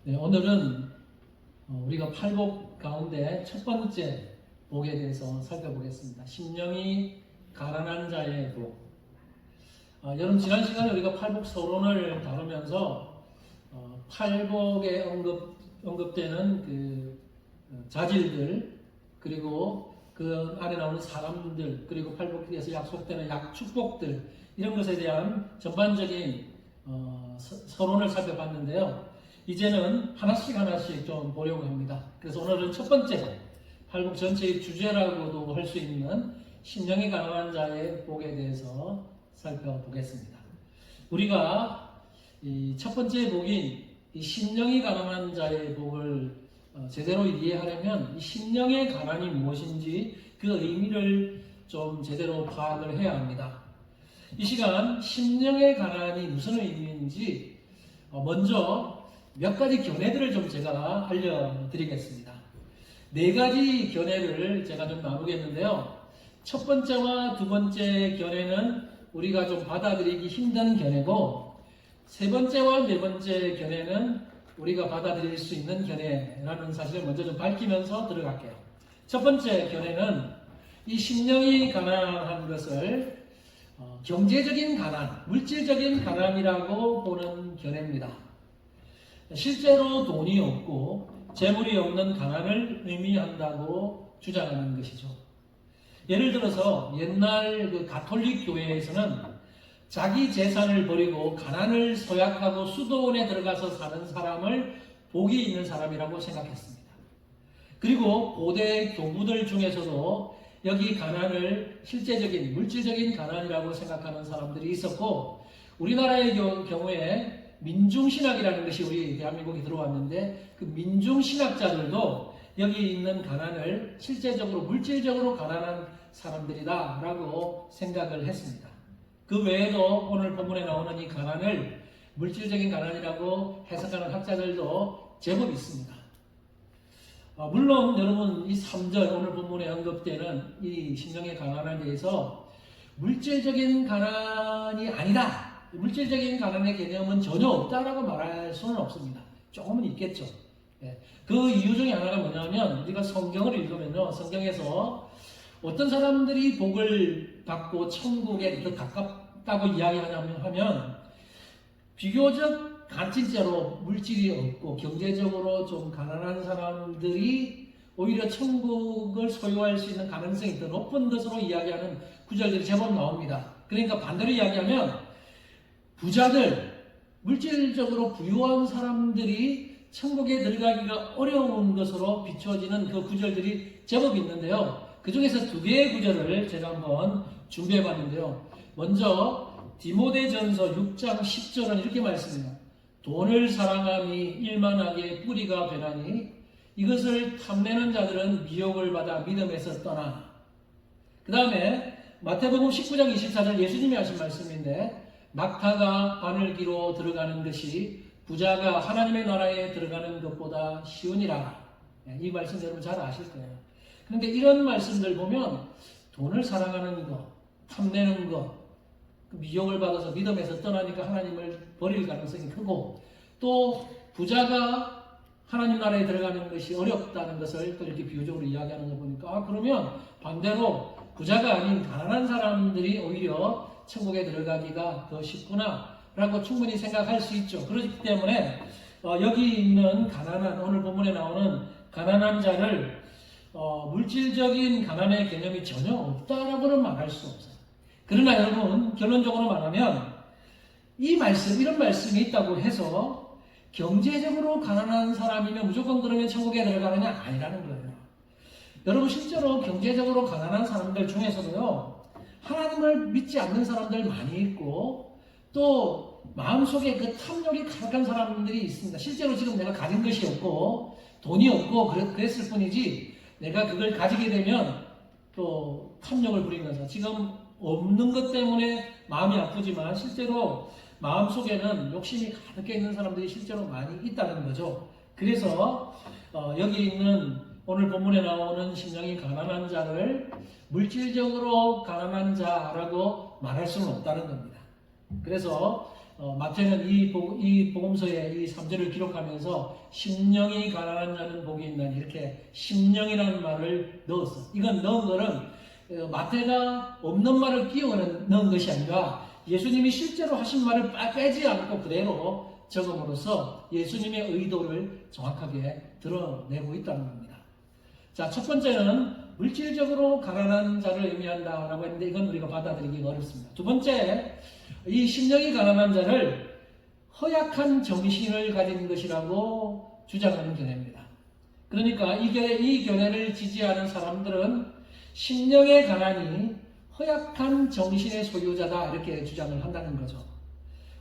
네, 오늘은 우리가 팔복 가운데 첫 번째 복에 대해서 살펴보겠습니다. 심령이 가난한 자의 복. 여러분, 지난 시간에 우리가 팔복 서론을 다루면서 팔복에 언급되는 그 자질들, 그리고 그 안에 나오는 사람들, 그리고 팔복에서 약속되는 축복들, 이런 것에 대한 전반적인 서론을 살펴봤는데요. 이제는 하나씩 좀 보려고 합니다. 그래서 오늘은 첫 번째, 팔복 전체의 주제라고도 할 수 있는 심령이 가난한 자의 복에 대해서 살펴보겠습니다. 우리가 이 첫 번째 복인 이 심령이 가난한 자의 복을 제대로 이해하려면 이 심령의 가난이 무엇인지 그 의미를 좀 제대로 파악을 해야 합니다. 이 시간 심령의 가난이 무슨 의미인지 먼저 몇 가지 견해들을 좀 제가 알려드리겠습니다. 네 가지 견해를 제가 좀 나누겠는데요. 첫 번째와 두 번째 견해는 우리가 좀 받아들이기 힘든 견해고, 세 번째와 네 번째 견해는 우리가 받아들일 수 있는 견해라는 사실을 먼저 좀 밝히면서 들어갈게요. 첫 번째 견해는 이 심령이 가난한 것을 경제적인 가난, 물질적인 가난이라고 보는 견해입니다. 실제로 돈이 없고 재물이 없는 가난을 의미한다고 주장하는 것이죠. 예를 들어서 옛날 그 가톨릭 교회에서는 자기 재산을 버리고 가난을 서약하고 수도원에 들어가서 사는 사람을 복이 있는 사람이라고 생각했습니다. 그리고 고대 교부들 중에서도 여기 가난을 실제적인 물질적인 가난이라고 생각하는 사람들이 있었고, 우리나라의 경우에 민중신학이라는 것이 우리 대한민국에 들어왔는데, 그 민중신학자들도 여기 있는 가난을 실제적으로 물질적으로 가난한 사람들이다 라고 생각을 했습니다. 그 외에도 오늘 본문에 나오는 이 가난을 물질적인 가난이라고 해석하는 학자들도 제법 있습니다. 물론 여러분, 이 3절 오늘 본문에 언급되는 이 심령의 가난에 대해서 물질적인 가난이 아니다, 물질적인 가난의 개념은 전혀 없다라고 말할 수는 없습니다. 조금은 있겠죠. 그 이유 중에 하나가 뭐냐면, 우리가 성경을 읽으면요, 성경에서 어떤 사람들이 복을 받고 천국에 더 가깝다고 이야기하냐면 비교적 진짜로 물질이 없고 경제적으로 좀 가난한 사람들이 오히려 천국을 소유할 수 있는 가능성이 더 높은 것으로 이야기하는 구절들이 제법 나옵니다. 그러니까 반대로 이야기하면 부자들, 물질적으로 부유한 사람들이 천국에 들어가기가 어려운 것으로 비춰지는 그 구절들이 제법 있는데요. 그 중에서 두 개의 구절을 제가 한번 준비해 봤는데요. 먼저 디모데전서 6장 10절은 이렇게 말씀해요. 돈을 사랑함이 일만하게 뿌리가 되나니 이것을 탐내는 자들은 미혹을 받아 믿음에서 떠나. 그 다음에 마태복음 19장 24절 예수님이 하신 말씀인데, 낙타가 바늘기로 들어가는 것이 부자가 하나님의 나라에 들어가는 것보다 쉬우니라. 이 말씀 여러분 잘 아실 거예요. 그런데 이런 말씀들 보면 돈을 사랑하는 것, 탐내는 것, 미혹을 받아서 믿음에서 떠나니까 하나님을 버릴 가능성이 크고, 또 부자가 하나님 나라에 들어가는 것이 어렵다는 것을 또 이렇게 비유적으로 이야기하는 거 보니까, 그러면 반대로 부자가 아닌 가난한 사람들이 오히려 천국에 들어가기가 더 쉽구나 라고 충분히 생각할 수 있죠. 그렇기 때문에 여기 있는 가난한, 오늘 본문에 나오는 가난한 자를 물질적인 가난의 개념이 전혀 없다라고는 말할 수 없어요. 그러나 여러분, 결론적으로 말하면 이 말씀, 이런 말씀이 있다고 해서 경제적으로 가난한 사람이면 무조건 그러면 천국에 들어가느냐? 아니라는 거예요. 여러분, 실제로 경제적으로 가난한 사람들 중에서도요, 하나님을 믿지 않는 사람들 많이 있고, 또 마음속에 그 탐욕이 가득한 사람들이 있습니다. 실제로 지금 내가 가진 것이 없고 돈이 없고 그랬을 뿐이지, 내가 그걸 가지게 되면 또 탐욕을 부리면서 지금 없는 것 때문에 마음이 아프지만 실제로 마음속에는 욕심이 가득해 있는 사람들이 실제로 많이 있다는 거죠. 그래서 여기 있는 오늘 본문에 나오는 심령이 가난한 자를 물질적으로 가난한 자라고 말할 수는 없다는 겁니다. 그래서 마태는 이 복음서에 이 3절을 기록하면서 심령이 가난한 자는 복이 있나니 이렇게 심령이라는 말을 넣었어. 이건 넣은 거는 마태가 없는 말을 끼워 넣은 것이 아니라 예수님이 실제로 하신 말을 빼지 않고 그대로 적음으로써 예수님의 의도를 정확하게 드러내고 있다는 겁니다. 자, 첫 번째는 물질적으로 가난한 자를 의미한다라고 했는데 이건 우리가 받아들이기가 어렵습니다. 두 번째, 이 심령이 가난한 자를 허약한 정신을 가진 것이라고 주장하는 견해입니다. 그러니까 이 견해를 지지하는 사람들은 심령의 가난이 허약한 정신의 소유자다 이렇게 주장을 한다는 거죠.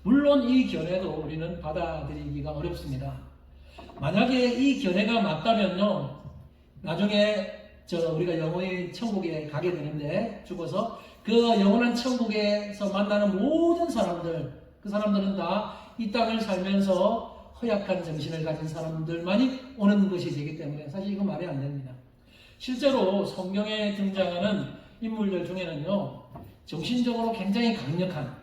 물론 이 견해도 우리는 받아들이기가 어렵습니다. 만약에 이 견해가 맞다면요, 나중에 우리가 영원히 천국에 가게 되는데 죽어서 그 영원한 천국에서 만나는 모든 사람들, 그 사람들은 다 이 땅을 살면서 허약한 정신을 가진 사람들만이 오는 것이 되기 때문에 사실 이거 말이 안 됩니다. 실제로 성경에 등장하는 인물들 중에는요, 정신적으로 굉장히 강력한,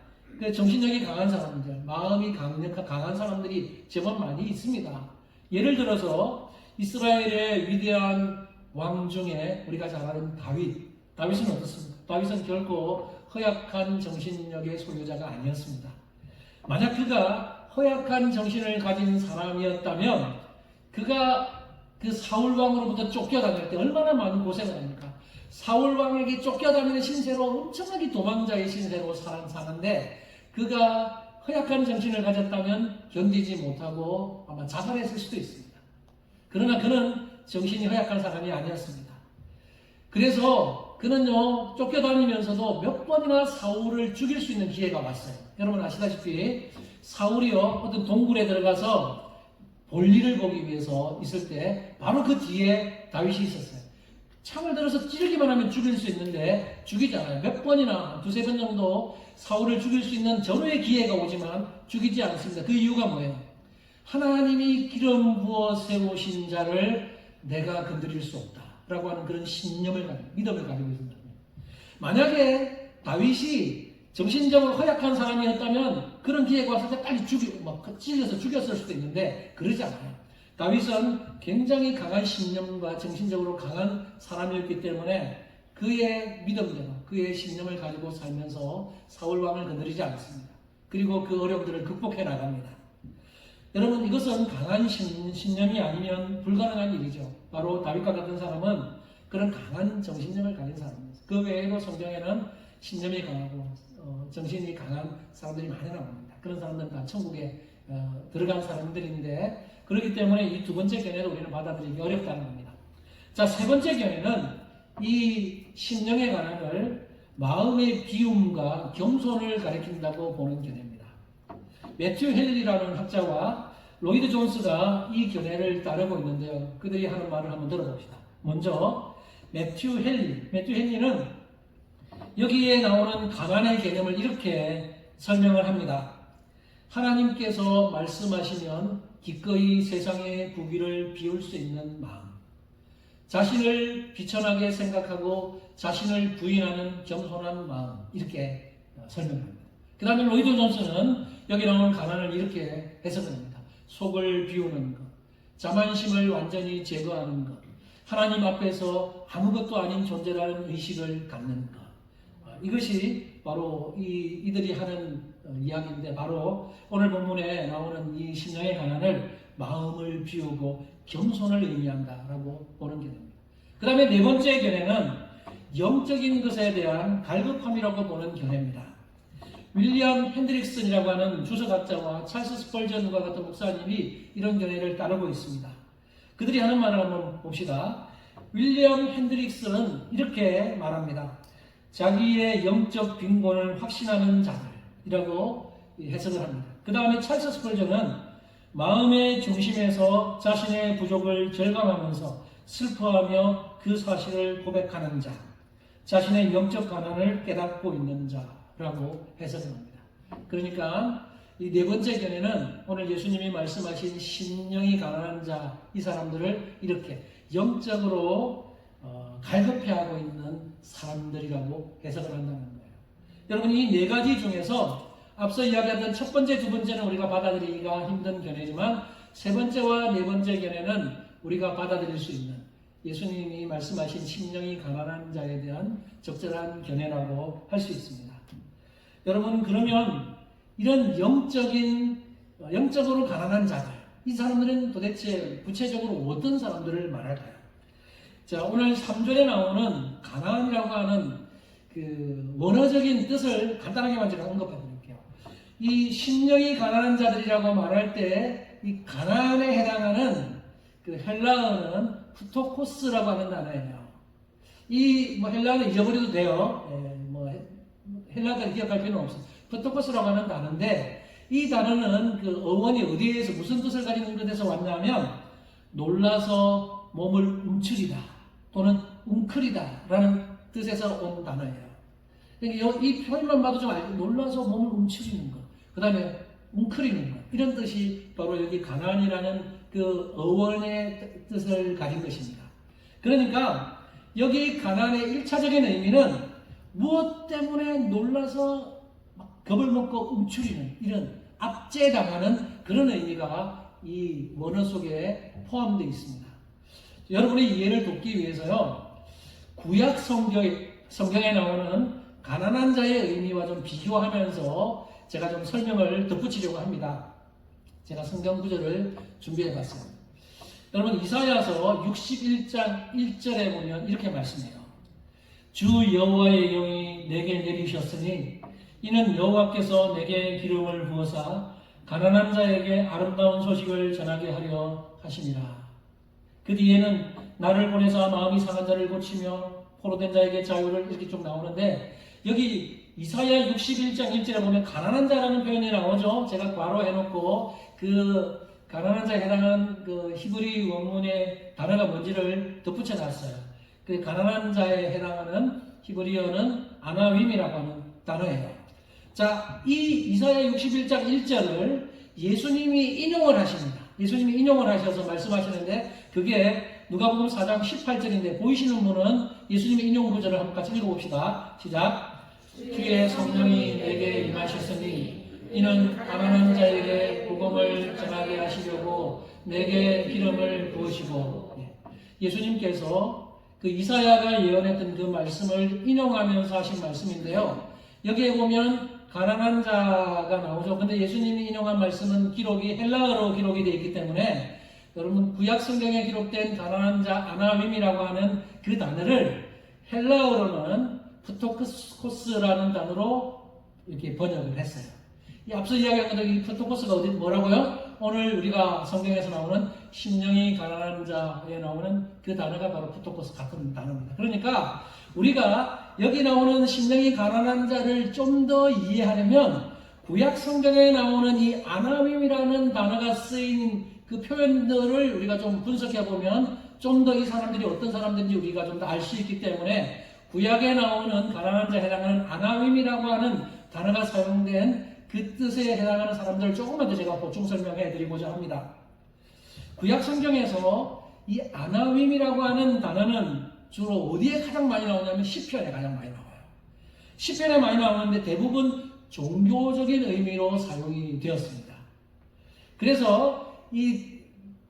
정신력이 강한 사람들, 마음이 강한 사람들이 제법 많이 있습니다. 예를 들어서 이스라엘의 위대한 왕 중에 우리가 잘 아는 다윗은 어떻습니까? 다윗은 결코 허약한 정신력의 소유자가 아니었습니다. 만약 그가 허약한 정신을 가진 사람이었다면 그가 그 사울 왕으로부터 쫓겨다닐 때 얼마나 많은 고생을 합니까? 사울 왕에게 쫓겨다니는 신세로 엄청나게 도망자의 신세로 사는데 그가 허약한 정신을 가졌다면 견디지 못하고 아마 자살했을 수도 있습니다. 그러나 그는 정신이 허약한 사람이 아니었습니다. 그래서 그는요, 쫓겨다니면서도 몇 번이나 사울을 죽일 수 있는 기회가 왔어요. 여러분 아시다시피 사울이요, 어떤 동굴에 들어가서 볼일을 보기 위해서 있을 때 바로 그 뒤에 다윗이 있었어요. 창을 들어서 찌르기만 하면 죽일 수 있는데 죽이지 않아요. 몇 번이나 두세 번 정도 사울을 죽일 수 있는 전후의 기회가 오지만 죽이지 않습니다. 그 이유가 뭐예요? 하나님이 기름 부어 세우신 자를 내가 건드릴 수 없다 라고 하는 그런 믿음을 가지고 있습니다. 만약에 다윗이 정신적으로 허약한 사람이었다면 그런 기회가 왔을 때 빨리 찔려서 죽였을 수도 있는데 그러지 않아요. 다윗은 굉장히 강한 신념과 정신적으로 강한 사람이었기 때문에 그의 믿음대로 그의 신념을 가지고 살면서 사울왕을 건드리지 않습니다. 그리고 그 어려움들을 극복해 나갑니다. 여러분 이것은 강한 신념이 아니면 불가능한 일이죠. 바로 다윗과 같은 사람은 그런 강한 정신력을 가진 사람입니다. 그 외에도 성경에는 신념이 강하고 정신이 강한 사람들이 많이 나옵니다. 그런 사람들은 다 천국에 들어간 사람들인데 그렇기 때문에 이 두 번째 견해도 우리는 받아들이기 어렵다는 겁니다. 자, 세 번째 견해는 이 심령의 가난을 마음의 비움과 겸손을 가리킨다고 보는 견해입니다. 매튜 헨리라는 학자와 로이드 존스가 이 견해를 따르고 있는데요. 그들이 하는 말을 한번 들어봅시다. 먼저 매튜 헨리는 여기에 나오는 가난의 개념을 이렇게 설명을 합니다. 하나님께서 말씀하시면 기꺼이 세상의 부귀를 비울 수 있는 마음, 자신을 비천하게 생각하고 자신을 부인하는 겸손한 마음, 이렇게 설명합니다. 그 다음에 로이드 존스는 여기 나오는 가난을 이렇게 해석합니다. 속을 비우는 것, 자만심을 완전히 제거하는 것, 하나님 앞에서 아무것도 아닌 존재라는 의식을 갖는 것. 이것이 바로 이들이 하는 이야기인데 바로 오늘 본문에 나오는 이 심령의 가난을 마음을 비우고 겸손을 의미한다라고 보는 견해입니다. 그 다음에 네 번째 견해는 영적인 것에 대한 갈급함이라고 보는 견해입니다. 윌리엄 핸드릭슨이라고 하는 주석학자와 찰스 스펄전과 같은 목사님이 이런 견해를 따르고 있습니다. 그들이 하는 말을 한번 봅시다. 윌리엄 핸드릭슨은 이렇게 말합니다. 자기의 영적 빈곤을 확신하는 자들이라고 해석을 합니다. 그 다음에 찰스 스펄전은 마음의 중심에서 자신의 부족을 절감하면서 슬퍼하며 그 사실을 고백하는 자, 자신의 영적 가난을 깨닫고 있는 자라고 해석을 합니다. 그러니까 이 네 번째 견해는 오늘 예수님이 말씀하신 심령이 가난한 자, 이 사람들을 이렇게 영적으로 갈급해하고 있는 사람들이라고 해석을 한다는 거예요. 여러분 이 네 가지 중에서 앞서 이야기했던 첫 번째, 두 번째는 우리가 받아들이기가 힘든 견해지만 세 번째와 네 번째 견해는 우리가 받아들일 수 있는 예수님이 말씀하신 심령이 가난한 자에 대한 적절한 견해라고 할 수 있습니다. 여러분, 그러면 이런 영적으로 가난한 자들, 이 사람들은 도대체 구체적으로 어떤 사람들을 말할까요? 자, 오늘 3절에 나오는 가난이라고 하는 그 원어적인 뜻을 간단하게만 제가 언급해 드릴게요. 이 심령이 가난한 자들이라고 말할 때 이 가난에 해당하는 그 헬라어는 푸토코스라고 하는 단어예요. 이 헬라어는 잊어버려도 돼요. 헬라어를 기억할 필요는 없어요. 푸토코스라고 하는 단어인데 이 단어는 그 어원이 어디에서 무슨 뜻을 가지는 것에서 왔냐면 놀라서 몸을 움츠리다 또는 웅크리다 라는 뜻에서 온 단어예요. 그러니까 이 표현만 봐도 좀 알죠. 놀라서 몸을 움츠리는 것, 그 다음에 웅크리는 것, 이런 뜻이 바로 여기 가난이라는 그 어원의 뜻을 가진 것입니다. 그러니까 여기 가난의 1차적인 의미는 무엇 때문에 놀라서 막 겁을 먹고 움츠리는, 이런 압제당하는 그런 의미가 이 원어 속에 포함되어 있습니다. 여러분의 이해를 돕기 위해서요, 구약 성경에 나오는 가난한 자의 의미와 좀 비교하면서 제가 좀 설명을 덧붙이려고 합니다. 제가 성경 구절을 준비해 봤어요. 여러분, 이사야서 61장 1절에 보면 이렇게 말씀해요. 주 여호와의 영이 내게 내리셨으니 이는 여호와께서 내게 기름을 부어사 가난한 자에게 아름다운 소식을 전하게 하려 하심이라. 그 뒤에는 나를 보내사 마음이 상한 자를 고치며 포로된 자에게 자유를, 이렇게 쭉 나오는데 여기 이사야 61장 1절에 보면 가난한 자라는 표현이 나오죠. 제가 괄호 해놓고 그 가난한 자에 해당하는 그 히브리 원문의 단어가 뭔지를 덧붙여 놨어요. 그 가난한 자에 해당하는 히브리어는 아나윈이라고 하는 단어예요. 자, 이 이사야 61장 1절을 예수님이 인용을 하십니다. 예수님이 인용을 하셔서 말씀하시는데 그게 누가복음 4장 18절인데 보이시는 분은 예수님의 인용 구절을 한번 같이 읽어봅시다. 시작. 주의 성령이 내게 임하셨으니 이는 가난한 자에게 복음을 전하게 하시려고 내게 기름을 부으시고, 예수님께서 그 이사야가 예언했던 그 말씀을 인용하면서 하신 말씀인데요. 여기에 보면 가난한 자가 나오죠. 근데 예수님이 인용한 말씀은 기록이 헬라어로 기록이 되어 있기 때문에 여러분, 구약 성경에 기록된 가난한 자 아나윈이라고 하는 그 단어를 헬라어로는 푸토코스라는 단어로 이렇게 번역을 했어요. 이 앞서 이야기한 것도 이 푸토코스가 어디 뭐라고요? 오늘 우리가 성경에서 나오는 심령이 가난한 자에 나오는 그 단어가 바로 푸토코스 같은 단어입니다. 그러니까 우리가 여기 나오는 심령이 가난한 자를 좀 더 이해하려면 구약 성경에 나오는 이 아나윈이라는 단어가 쓰인 그 표현들을 우리가 좀 분석해 보면 좀 더 이 사람들이 어떤 사람들인지 우리가 좀 더 알 수 있기 때문에 구약에 나오는 가난한 자에 해당하는 아나윈이라고 하는 단어가 사용된 그 뜻에 해당하는 사람들을 조금만 더 제가 보충 설명해 드리고자 합니다. 구약 성경에서 이 아나윈이라고 하는 단어는 주로 어디에 가장 많이 나오냐면 시편에 가장 많이 나와요. 시편에 많이 나오는데 대부분 종교적인 의미로 사용이 되었습니다. 그래서 이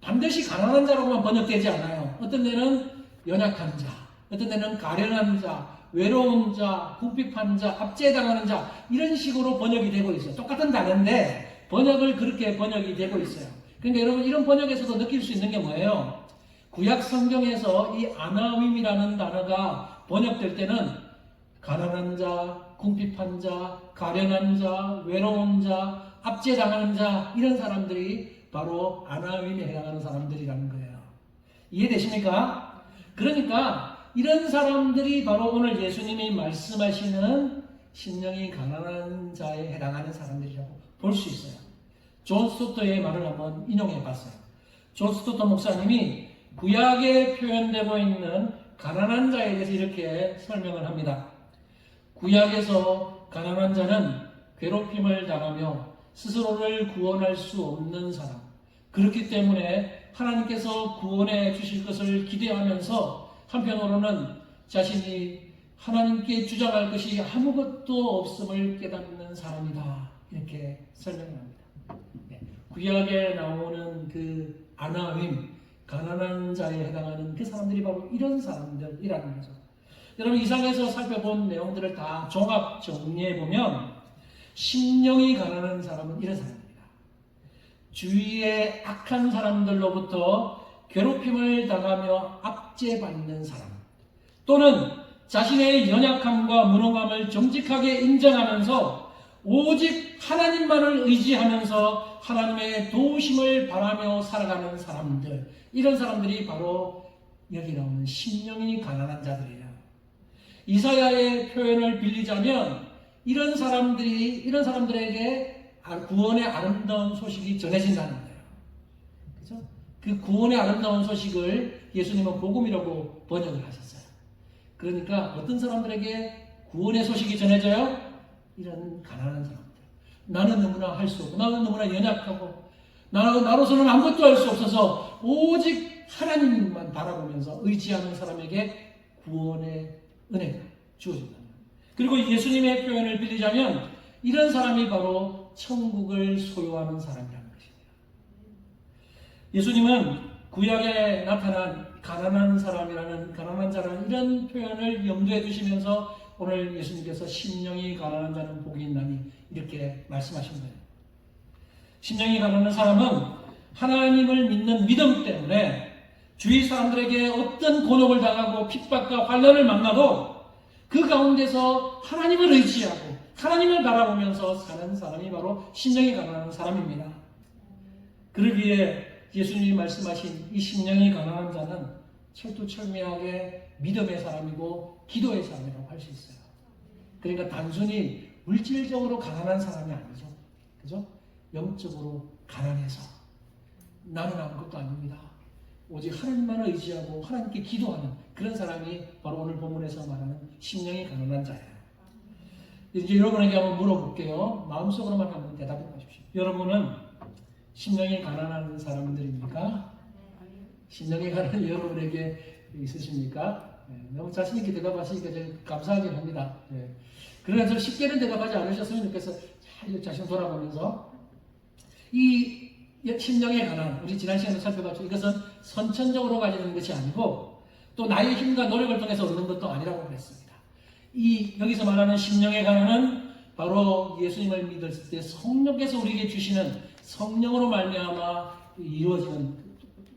반드시 가난한 자라고만 번역되지 않아요. 어떤 데는 연약한 자, 어떤 데는 가련한 자, 외로운 자, 궁핍한 자, 압제당하는 자, 이런 식으로 번역이 되고 있어요. 똑같은 단어인데 번역을 그렇게 번역이 되고 있어요. 그러니까 여러분, 이런 번역에서도 느낄 수 있는 게 뭐예요? 구약 성경에서 이 아나윈이라는 단어가 번역될 때는 가난한 자, 궁핍한 자, 가련한 자, 외로운 자, 압제당하는 자, 이런 사람들이 바로 아나윈에 해당하는 사람들이라는 거예요. 이해되십니까? 그러니까 이런 사람들이 바로 오늘 예수님이 말씀하시는 심령이 가난한 자에 해당하는 사람들이라고 볼 수 있어요. 존 스토터의 말을 한번 인용해 봤어요. 존 스토터 목사님이 구약에 표현되고 있는 가난한 자에 대해서 이렇게 설명을 합니다. 구약에서 가난한 자는 괴롭힘을 당하며 스스로를 구원할 수 없는 사람, 그렇기 때문에 하나님께서 구원해 주실 것을 기대하면서 한편으로는 자신이 하나님께 주장할 것이 아무것도 없음을 깨닫는 사람이다, 이렇게 설명합니다. 네. 구약에 나오는 그 아나임, 가난한 자에 해당하는 그 사람들이 바로 이런 사람들이라는 거죠. 여러분 이 상에서 살펴본 내용들을 다 종합 정리해 보면 심령이 가난한 사람은 이런 사람입니다. 주위의 악한 사람들로부터 괴롭힘을 당하며 압제받는 사람, 또는 자신의 연약함과 무능함을 정직하게 인정하면서 오직 하나님만을 의지하면서 하나님의 도우심을 바라며 살아가는 사람들, 이런 사람들이 바로 여기 나오는 심령이 가난한 자들이에요. 이사야의 표현을 빌리자면 이런 사람들에게 구원의 아름다운 소식이 전해진다는 거예요. 그죠? 그 구원의 아름다운 소식을 예수님은 복음이라고 번역을 하셨어요. 그러니까 어떤 사람들에게 구원의 소식이 전해져요? 이런 가난한 사람들. 나는 너무나 할 수 없고, 나는 너무나 연약하고, 나로서는 아무것도 할 수 없어서 오직 하나님만 바라보면서 의지하는 사람에게 구원의 은혜가 주어진다. 그리고 예수님의 표현을 빌리자면 이런 사람이 바로 천국을 소유하는 사람이라는 것입니다. 예수님은 구약에 나타난 가난한 사람이라는, 가난한 자라는 이런 표현을 염두에 두시면서 오늘 예수님께서 심령이 가난한 자는 복이 있나니 이렇게 말씀하신 거예요. 심령이 가난한 사람은 하나님을 믿는 믿음 때문에 주위 사람들에게 어떤 곤혹을 당하고 핍박과 환난을 만나도 그 가운데서 하나님을 의지하고 하나님을 바라보면서 사는 사람이 바로 심령이 가난한 사람입니다. 그러기에 예수님이 말씀하신 이 심령이 가난한 자는 철두철미하게 믿음의 사람이고 기도의 사람이라고 할 수 있어요. 그러니까 단순히 물질적으로 가난한 사람이 아니죠. 그죠? 영적으로 가난해서 나는 아무것도 아닙니다. 오직 하나님만을 의지하고 하나님께 기도하는 그런 사람이 바로 오늘 본문에서 말하는 심령이 가난한 자예요. 이제 여러분에게 한번 물어볼게요. 마음속으로만 한번 대답해 보십시오. 여러분은 심령이 가난한 사람들입니까? 심령이 가난한 여러분에게 있으십니까? 네, 너무 자신있게 대답하시니까 제가 감사하긴 합니다. 네. 그러나 좀 쉽게는 대답하지 않으셨으면 좋겠어요. 잘 자신 돌아보면서 이 심령의 가난, 우리 지난 시간에 살펴봤죠. 이것은 선천적으로 가지는 것이 아니고 또 나의 힘과 노력을 통해서 얻는 것도 아니라고 그랬습니다. 여기서 말하는 심령의 가난은 바로 예수님을 믿었을 때 성령께서 우리에게 주시는 성령으로 말미암아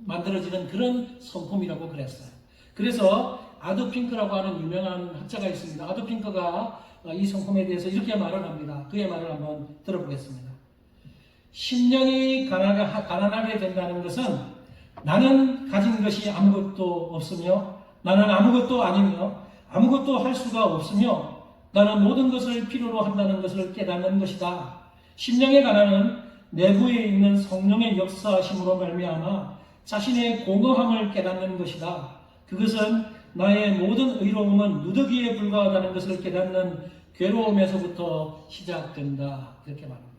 만들어지는 그런 성품이라고 그랬어요. 그래서 아도 핑크라고 하는 유명한 학자가 있습니다. 아도 핑크가 이 성품에 대해서 이렇게 말을 합니다. 그의 말을 한번 들어보겠습니다. 심령이 가난하게 된다는 것은 나는 가진 것이 아무것도 없으며 나는 아무것도 아니며 아무것도 할 수가 없으며 나는 모든 것을 필요로 한다는 것을 깨닫는 것이다. 심령의 가난은 내부에 있는 성령의 역사하심으로 말미암아 자신의 공허함을 깨닫는 것이다. 그것은 나의 모든 의로움은 누더기에 불과하다는 것을 깨닫는 괴로움에서부터 시작된다. 이렇게 말합니다.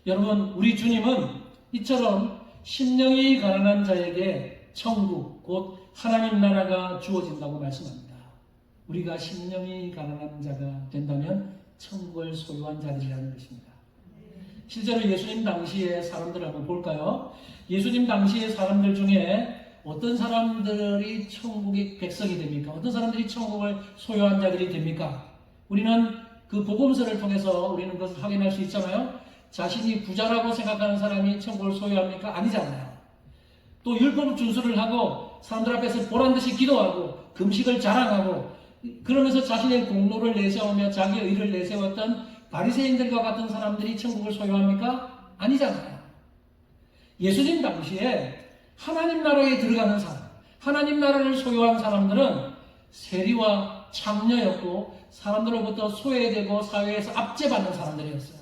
여러분, 우리 주님은 이처럼 심령이 가난한 자에게 천국, 곧 하나님 나라가 주어진다고 말씀합니다. 우리가 심령이 가난한 자가 된다면 천국을 소유한 자들이라는 것입니다. 실제로 예수님 당시의 사람들을 한번 볼까요? 예수님 당시의 사람들 중에 어떤 사람들이 천국의 백성이 됩니까? 어떤 사람들이 천국을 소유한 자들이 됩니까? 우리는 그 복음서를 통해서 우리는 그것을 확인할 수 있잖아요. 자신이 부자라고 생각하는 사람이 천국을 소유합니까? 아니잖아요. 또 율법 준수를 하고 사람들 앞에서 보란듯이 기도하고 금식을 자랑하고 그러면서 자신의 공로를 내세우며 자기의 의를 내세웠던 바리새인들과 같은 사람들이 천국을 소유합니까? 아니잖아요. 예수님 당시에 하나님 나라에 들어가는 사람, 하나님 나라를 소유한 사람들은 세리와 창녀였고 사람들로부터 소외되고 사회에서 압제받는 사람들이었어요.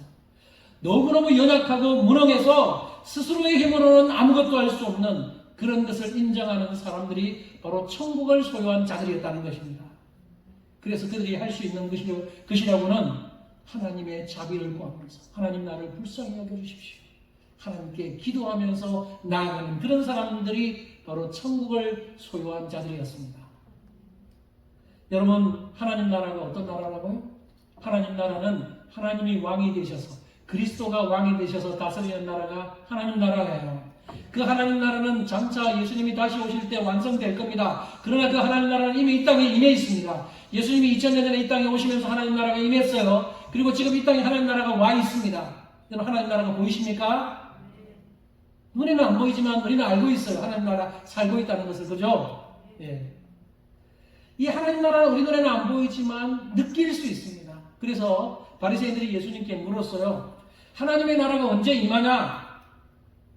너무너무 연약하고 무능해서 스스로의 힘으로는 아무것도 할 수 없는 그런 것을 인정하는 사람들이 바로 천국을 소유한 자들이었다는 것입니다. 그래서 그들이 할 수 있는 것이라고는 하나님의 자비를 구하면서 하나님 나를 불쌍히 여겨주십시오. 하나님께 기도하면서 나아가는 그런 사람들이 바로 천국을 소유한 자들이었습니다. 여러분, 하나님 나라가 어떤 나라라고요? 하나님 나라는 하나님이 왕이 되셔서 그리스도가 왕이 되셔서 다스리는 나라가 하나님 나라예요. 그 하나님 나라는 장차 예수님이 다시 오실 때 완성될 겁니다. 그러나 그 하나님 나라는 이미 이 땅에 임해 있습니다. 예수님이 2000년 전에 이 땅에 오시면서 하나님 나라가 임했어요. 그리고 지금 이 땅에 하나님 나라가 와 있습니다. 여러분, 하나님 나라가 보이십니까? 눈에는 안 보이지만 우리는 알고 있어요. 하나님 나라 살고 있다는 것을. 그죠? 예. 이 하나님 나라는 우리 눈에는 안 보이지만 느낄 수 있습니다. 그래서 바리새인들이 예수님께 물었어요. 하나님의 나라가 언제 임하냐?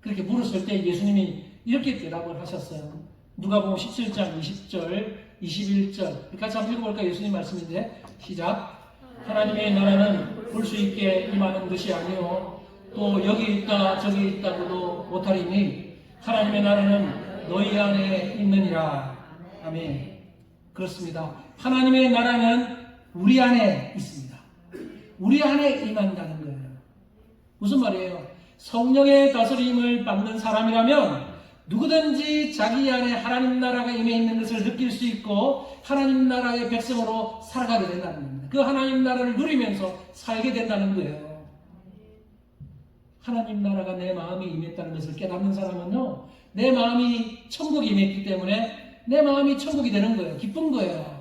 그렇게 물었을 때 예수님이 이렇게 대답을 하셨어요. 누가복음 17장 20절, 21절. 같이 한번 읽어볼까요? 예수님 말씀인데 시작. 하나님의 나라는 볼 수 있게 임하는 것이 아니요 또 여기 있다 저기 있다고도 못하리니 하나님의 나라는 너희 안에 있느니라. 아멘. 그렇습니다. 하나님의 나라는 우리 안에 있습니다. 우리 안에 임한다는 거예요. 무슨 말이에요? 성령의 다스림을 받는 사람이라면 누구든지 자기 안에 하나님 나라가 임해 있는 것을 느낄 수 있고 하나님 나라의 백성으로 살아가게 된다는 겁니다. 그 하나님 나라를 누리면서 살게 된다는 거예요. 하나님 나라가 내 마음에 임했다는 것을 깨닫는 사람은요, 내 마음이 천국에 임했기 때문에 내 마음이 천국이 되는 거예요. 기쁜 거예요.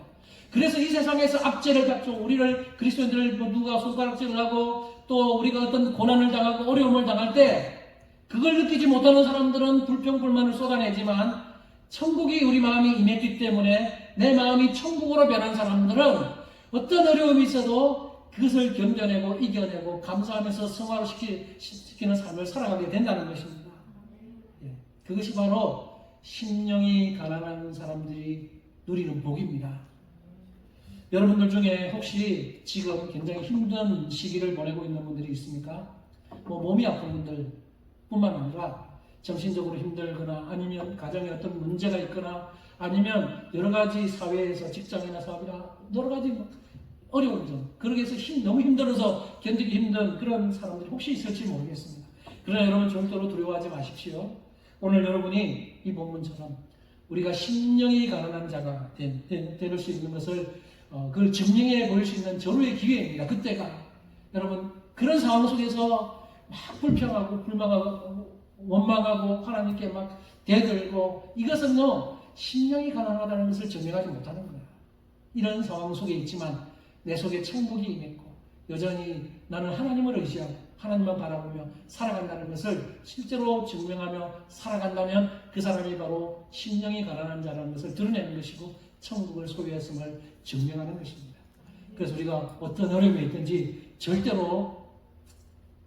그래서 이 세상에서 압제를 받죠. 우리를 그리스도인들을 누가 손가락질을 하고 또 우리가 어떤 고난을 당하고 어려움을 당할 때 그걸 느끼지 못하는 사람들은 불평불만을 쏟아내지만 천국이 우리 마음이 임했기 때문에 내 마음이 천국으로 변한 사람들은 어떤 어려움이 있어도 그것을 견뎌내고 이겨내고 감사하면서 성화시키는 삶을 살아가게 된다는 것입니다. 그것이 바로 심령이 가난한 사람들이 누리는 복입니다. 여러분들 중에 혹시 지금 굉장히 힘든 시기를 보내고 있는 분들이 있습니까? 몸이 아픈 분들 뿐만 아니라 정신적으로 힘들거나 아니면 가정에 어떤 문제가 있거나 아니면 여러 가지 사회에서 직장이나 사업이나 여러 가지 어려운 점, 그러게 해서 너무 힘들어서 견디기 힘든 그런 사람들이 혹시 있을지 모르겠습니다. 그러나 여러분 절대로 두려워하지 마십시오. 오늘 여러분이 이 본문처럼 우리가 심령이 가난한 자가 될 수 있는 것을 그걸 증명해 보일 수 있는 절호의 기회입니다. 그때가 여러분 그런 상황 속에서 막 불평하고 불만하고 원망하고 하나님께 막 대들고 이것은요 심령이 가난하다는 것을 증명하지 못하는 거예요. 이런 상황 속에 있지만 내 속에 천국이 임했고 여전히 나는 하나님을 의지하고 하나님만 바라보며 살아간다는 것을 실제로 증명하며 살아간다면 그 사람이 바로 심령이 가난한 자라는 것을 드러내는 것이고 천국을 소유했음을 증명하는 것입니다. 그래서 우리가 어떤 어려움이 있든지 절대로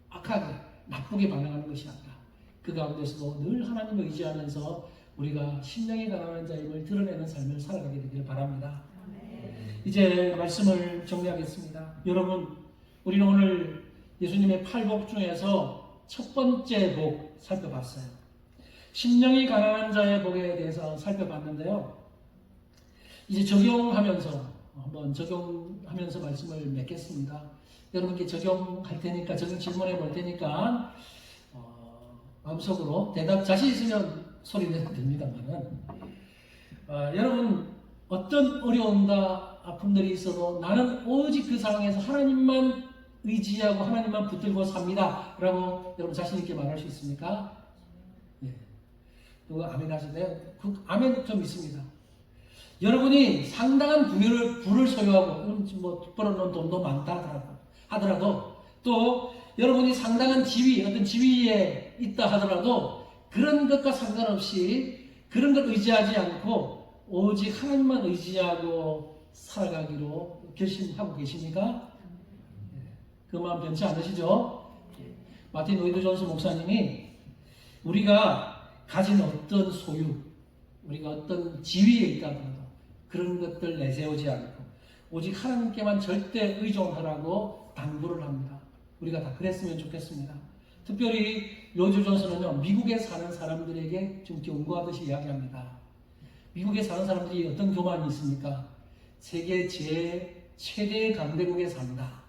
악하게 나쁘게 반응하는 것이 아니라 그 가운데서도 늘 하나님을 의지하면서 우리가 심령이 가난한 자임을 드러내는 삶을 살아가게 되기를 바랍니다. 이제 말씀을 정리하겠습니다. 여러분, 우리는 오늘 예수님의 8복 중에서 첫 번째 복 살펴봤어요. 심령이 가난한 자의 복에 대해서 살펴봤는데요. 이제 한번 적용하면서 말씀을 맺겠습니다. 여러분께 적용할 테니까, 적용 질문해 볼 테니까, 마음속으로 대답 자신 있으면 소리 내도 됩니다만은, 여러분, 어떤 어려움과 아픔들이 있어도 나는 오직 그 상황에서 하나님만 의지하고 하나님만 붙들고 삽니다. 라고 여러분 자신있게 말할 수 있습니까? 네. 누가 아멘 하시나요? 그 아멘 좀 있습니다. 여러분이 상당한 부를 소유하고, 벌어놓은 돈도 많다 하더라도, 또 여러분이 상당한 어떤 지위에 있다 하더라도, 그런 것과 상관없이 그런 걸 의지하지 않고, 오직 하나님만 의지하고 살아가기로 결심하고 계십니까? 그 마음 변치 않으시죠? 마틴 로이드 존스 목사님이 우리가 가진 어떤 소유, 우리가 어떤 지위에 있다 하더라도 그런 것들 내세우지 않고 오직 하나님께만 절대 의존하라고 당부를 합니다. 우리가 다 그랬으면 좋겠습니다. 특별히 로이드 존스는요, 미국에 사는 사람들에게 좀 경고하듯이 이야기합니다. 미국에 사는 사람들이 어떤 교만이 있습니까? 세계 최대의 강대국에 산다.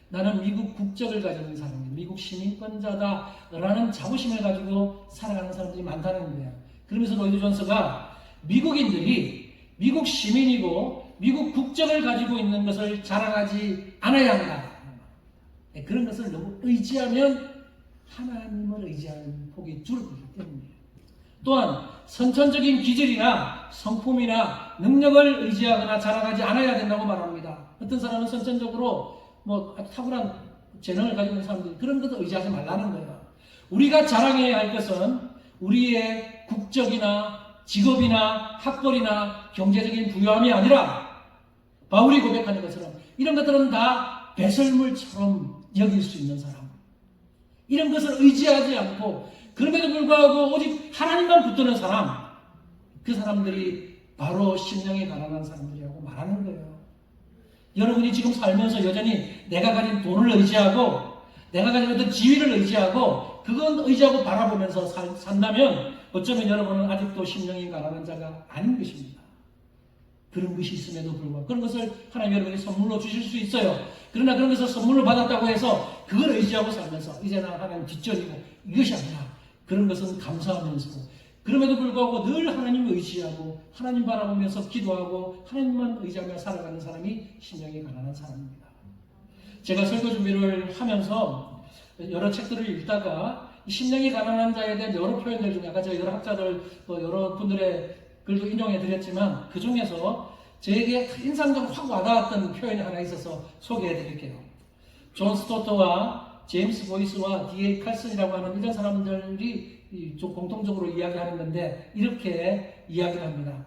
나는 미국 국적을 가진 사람이다. 미국 시민권자다라는 자부심을 가지고 살아가는 사람들이 많다는 거예요. 그러면서 로이드 존스가 미국인들이 미국 시민이고 미국 국적을 가지고 있는 것을 자랑하지 않아야 한다. 그런 것을 너무 의지하면 하나님을 의지하는 폭이 줄어들기 때문이에요. 또한 선천적인 기질이나 성품이나 능력을 의지하거나 자랑하지 않아야 된다고 말합니다. 어떤 사람은 선천적으로 탁월한 재능을 가지고 있는 사람들이 그런 것도 의지하지 말라는 거예요. 우리가 자랑해야 할 것은 우리의 국적이나 직업이나 학벌이나 경제적인 부유함이 아니라 바울이 고백하는 것처럼 이런 것들은 다 배설물처럼 여길 수 있는 사람, 이런 것을 의지하지 않고 그럼에도 불구하고 오직 하나님만 붙드는 사람, 그 사람들이 바로 심령이 가난한 사람들이라고 말하는 거예요. 여러분이 지금 살면서 여전히 내가 가진 돈을 의지하고 내가 가진 어떤 지위를 의지하고 그건 의지하고 바라보면서 산다면 어쩌면 여러분은 아직도 심령이 가난한 자가 아닌 것입니다. 그런 것이 있음에도 불구하고 그런 것을 하나님 여러분이 선물로 주실 수 있어요. 그러나 그런 것을 선물로 받았다고 해서 그걸 의지하고 살면서 이제는 하나님 뒷전이고 이것이 아니라 그런 것은 감사하면서 그럼에도 불구하고 늘 하나님을 의지하고 하나님 바라보면서 기도하고 하나님만 의지하며 살아가는 사람이 심령이 가난한 사람입니다. 제가 설교 준비를 하면서 여러 책들을 읽다가 심령이 가난한 자에 대한 여러 표현들 중에 아까 제가 여러 학자들 여러 분들의 글도 인용해 드렸지만 그 중에서 저에게 인상적으로 확 와닿았던 표현이 하나 있어서 소개해 드릴게요. 존 스토트와 제임스 보이스와 D.A. 칼슨이라고 하는 이런 사람들이 좀 공통적으로 이야기하는 건데 이렇게 이야기를 합니다.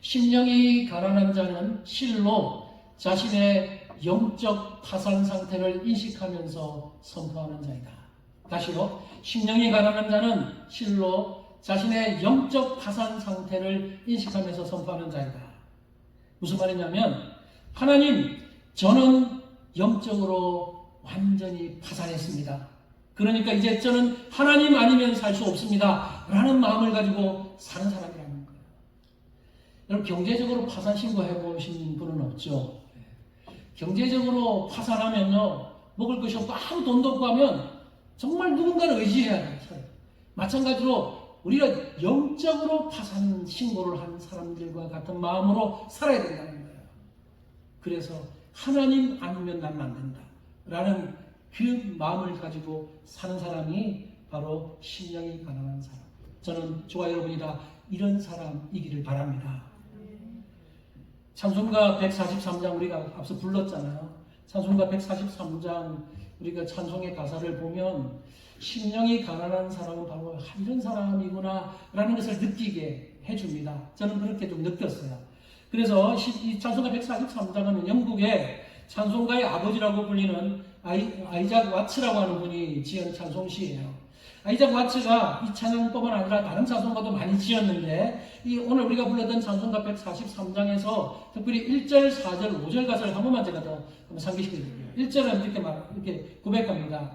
심령이 가난한 자는 실로 자신의 영적 파산 상태를 인식하면서 선포하는 자이다. 다시요. 심령이 가난한 자는 실로 자신의 영적 파산 상태를 인식하면서 선포하는 자이다. 무슨 말이냐면 하나님, 저는 영적으로 완전히 파산했습니다. 그러니까 이제 저는 하나님 아니면 살 수 없습니다. 라는 마음을 가지고 사는 사람이라는 거예요. 여러분 경제적으로 파산 신고해 보신 분은 없죠? 경제적으로 파산하면요 먹을 것이 없고 아무 돈도 없고 하면 정말 누군가를 의지해야 돼요. 마찬가지로 우리가 영적으로 파산 신고를 한 사람들과 같은 마음으로 살아야 된다는 거예요. 그래서 하나님 아니면 나는 안 된다 라는 그 마음을 가지고 사는 사람이 바로 심령이 가난한 사람. 저는 저와 여러분이 다 이런 사람이기를 바랍니다. 찬송가 143장 우리가 앞서 불렀잖아요. 찬송가 143장 우리가 찬송의 가사를 보면 심령이 가난한 사람은 바로 이런 사람이구나 라는 것을 느끼게 해줍니다. 저는 그렇게 좀 느꼈어요. 그래서 이 찬송가 143장은 영국의 찬송가의 아버지라고 불리는 아이작 와츠라고 하는 분이 지은 찬송시예요. 아이작 와츠가 이 찬송뿐만 아니라 다른 찬송가도 많이 지었는데 오늘 우리가 불렀던 찬송가 143장에서 특별히 1절, 4절, 5절 가사를 한 번만 제가 더 한번 상기시켜드릴게요. 1절은 이렇게 고백합니다.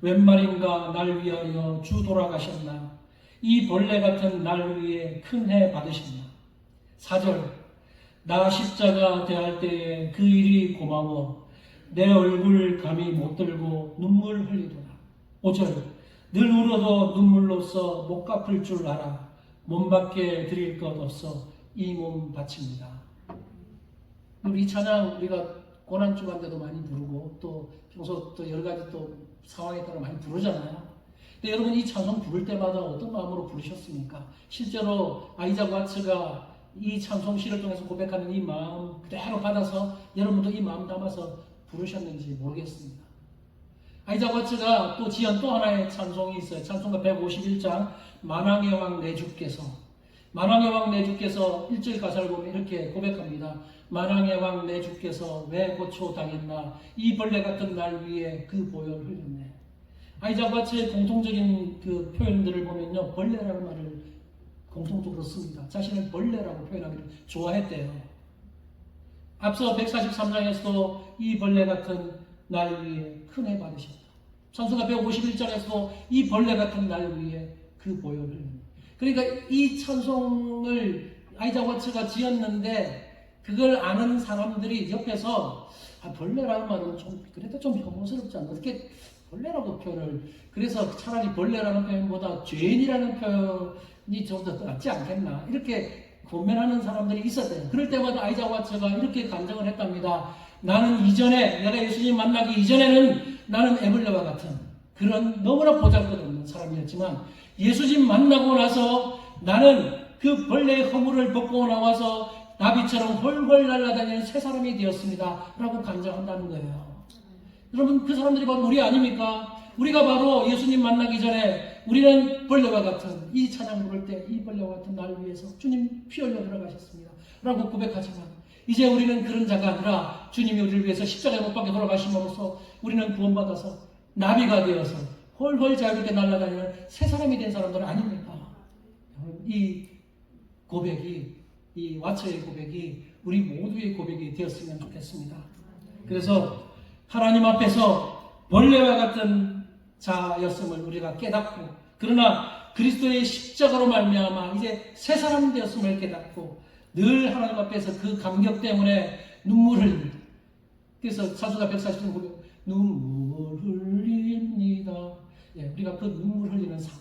웬 말인가 날 위하여 주 돌아가셨나 이 벌레 같은 날 위해 큰 해 받으셨나. 4절 나 십자가 대할 때에 그 일이 고마워 내 얼굴 감히 못 들고 눈물 흘리더라. 5절 늘 울어도 눈물로써 못 갚을 줄 알아 몸밖에 드릴 것 없어 이 몸 바칩니다. 우리 이 찬양 우리가 고난주간 때도 많이 부르고 또 평소 또 여러 가지 또 상황에 따라 많이 부르잖아요. 근데 여러분 이 찬송 부를 때마다 어떤 마음으로 부르셨습니까? 실제로 아이작 와츠가 이 찬송시를 통해서 고백하는 이 마음 그대로 받아서 여러분도 이 마음 담아서 부르셨는지 모르겠습니다. 아이작 와츠가 또 지은 또 하나의 찬송이 있어요. 찬송가 151장 만왕의 왕 내 주께서. 만왕의 왕 내 주께서 1절 가사를 보면 이렇게 고백합니다. 만왕의 왕 내 주께서 왜 고초당했나 이 벌레 같은 날 위에 그 보혈 흘렸네. 아이작 와츠의 공통적인 그 표현들을 보면요 벌레라는 말을 공통적으로 씁니다. 자신을 벌레라고 표현하기를 좋아했대요. 앞서 143장에서도 이 벌레 같은 날 위에 큰 해 받으셨다. 찬송가 151장에서도 이 벌레 같은 날 위에 그 보혈을 흘립니다. 그러니까 이 찬송을 아이작 와츠가 지었는데 그걸 아는 사람들이 옆에서 벌레라는 말은 좀 그래도 좀 혐오스럽지 않나 이렇게 벌레라고 표현을 그래서 차라리 벌레라는 표현보다 죄인이라는 표현이 좀 더 낫지 않겠나 이렇게 고민하는 사람들이 있었대요. 그럴 때마다 아이작 와츠가 이렇게 간증을 했답니다. 나는 이전에, 내가 예수님 만나기 이전에는 나는 애벌레와 같은 그런 너무나 보잘것없는 사람이었지만 예수님 만나고 나서 나는 그 벌레의 허물을 벗고 나와서 나비처럼 훨훨 날아다니는 새 사람이 되었습니다 라고 간증한다는 거예요. 여러분, 그 사람들이 바로 우리 아닙니까? 우리가 바로 예수님 만나기 전에 우리는 벌레와 같은, 이 찬양 부를 때 이 벌레와 같은 날 위해서 주님 피 흘려 들어가셨습니다 라고 고백하지만 이제 우리는 그런 자가 아니라 주님이 우리를 위해서 십자가에 못 박혀 돌아가심으로써 우리는 구원받아서 나비가 되어서 홀홀 자유롭게 날아다니는 새 사람이 된 사람들은 아닙니까? 이 고백이, 이 와처의 고백이 우리 모두의 고백이 되었으면 좋겠습니다. 그래서 하나님 앞에서 벌레와 같은 자였음을 우리가 깨닫고, 그러나 그리스도의 십자가로 말미암아 이제 새 사람이 되었음을 깨닫고 늘 하나님 앞에서 그 감격 때문에 눈물 흘립니다. 그래서 사도자 140편 보면 눈물 흘립니다. 예, 우리가 그 눈물 흘리는 삶,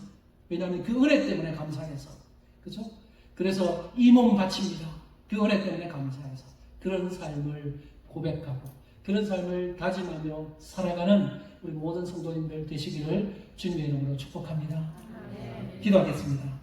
왜냐하면 그 은혜 때문에 감사해서, 그죠? 그래서 이 몸 바칩니다. 그 은혜 때문에 감사해서 그런 삶을 고백하고 그런 삶을 다짐하며 살아가는 우리 모든 성도님들 되시기를 주님의 이름으로 축복합니다. 기도하겠습니다.